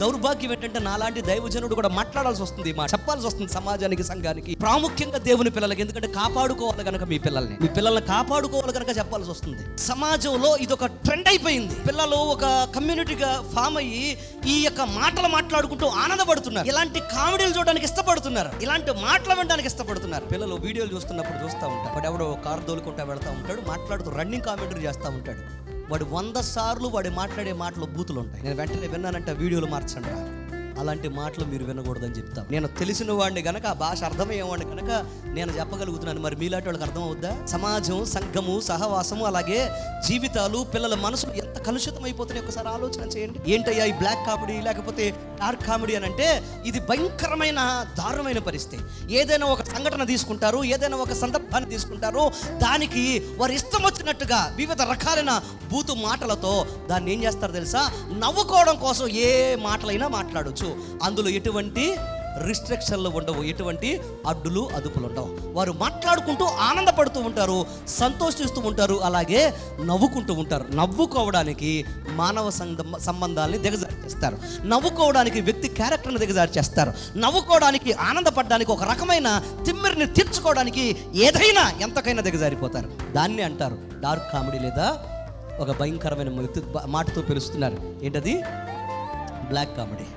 దౌర్భాగ్యం ఏంటంటే నాలాంటి దైవజనుడు కూడా మాట్లాడాల్సి వస్తుంది, చెప్పాల్సి వస్తుంది సమాజానికి, సంఘానికి, ప్రాముఖ్యంగా దేవుని పిల్లలకి. ఎందుకంటే కాపాడుకోవాలి కనుక మీ పిల్లల్ని కాపాడుకోవాలి కనుక చెప్పాల్సి వస్తుంది. సమాజంలో ఇది ఒక ట్రెండ్ అయిపోయింది. పిల్లలు ఒక కమ్యూనిటీగా ఫామ్ అయ్యి ఈ యొక్క మాటలు మాట్లాడుకుంటూ ఆనందపడుతున్నారు. ఇలాంటి కామెడీలు చూడడానికి ఇష్టపడుతున్నారు, ఇలాంటి మాటలు వినడానికి ఇష్టపడుతున్నారు. పిల్లలు వీడియోలు చూస్తున్నప్పుడు చూస్తూ ఉంటారు, వాడు ఎవడో కారు దోలుకుంటా వెళ్తూ ఉంటాడు, మాట్లాడుతూ రన్నింగ్ కామెంటరీ చేస్తూ ఉంటాడు. వాడు 100 సార్లు వాడు మాట్లాడే మాటలు బూతులు ఉంటాయి. నేను వెంటనే విన్నానంటే వీడియోలు మార్చండి రా, అలాంటి మాటలు మీరు వినకూడదని చెప్తాను. నేను తెలిసిన వాడిని కనుక, ఆ భాష అర్థమయ్యేవాడిని కనుక నేను చెప్పగలుగుతున్నాను. మరి మీలాంటి వాళ్ళకి అర్థం అవుద్దా? సమాజం, సంఘము, సహవాసము, అలాగే జీవితాలు, పిల్లల మనసులు ఎంత కలుషితం అయిపోతున్నాయి ఒకసారి ఆలోచన చేయండి. ఏంటయ్యా ఈ బ్లాక్ కామెడీ లేకపోతే డార్క్ కామెడీ అని అంటే ఇది భయంకరమైన దారుణమైన పరిస్థితి. ఏదైనా ఒక సంఘటన తీసుకుంటారు, ఏదైనా ఒక సందర్భాన్ని తీసుకుంటారు, దానికి వారు ఇష్టం వచ్చినట్టుగా వివిధ రకాలైన బూతు మాటలతో దాన్ని ఏం చేస్తారు తెలుసా? నవ్వుకోవడం కోసం ఏ మాటలైనా మాట్లాడొచ్చు. అందులో ఎటువంటి రిస్ట్రిక్షన్లు ఉండవు, ఎటువంటి అడ్డులు అదుపులు ఉండవు. వారు మాట్లాడుకుంటూ ఆనందపడుతూ ఉంటారు, సంతోషిస్తూ ఉంటారు, అలాగే నవ్వుకుంటూ ఉంటారు. నవ్వుకోవడానికి మానవ సంబంధాలని దిగజారి చేస్తారు, నవ్వుకోవడానికి వ్యక్తి క్యారెక్టర్ని దిగజారి చేస్తారు, నవ్వుకోవడానికి, ఆనందపడడానికి, ఒక రకమైన తిమ్మిరిని తీర్చుకోవడానికి ఏదైనా ఎంతకైనా దిగజారిపోతారు. దాన్ని అంటారు డార్క్ కామెడీ, లేదా ఒక భయంకరమైన మాటతో పిలుస్తున్నారు. ఏంటది? Black comedy.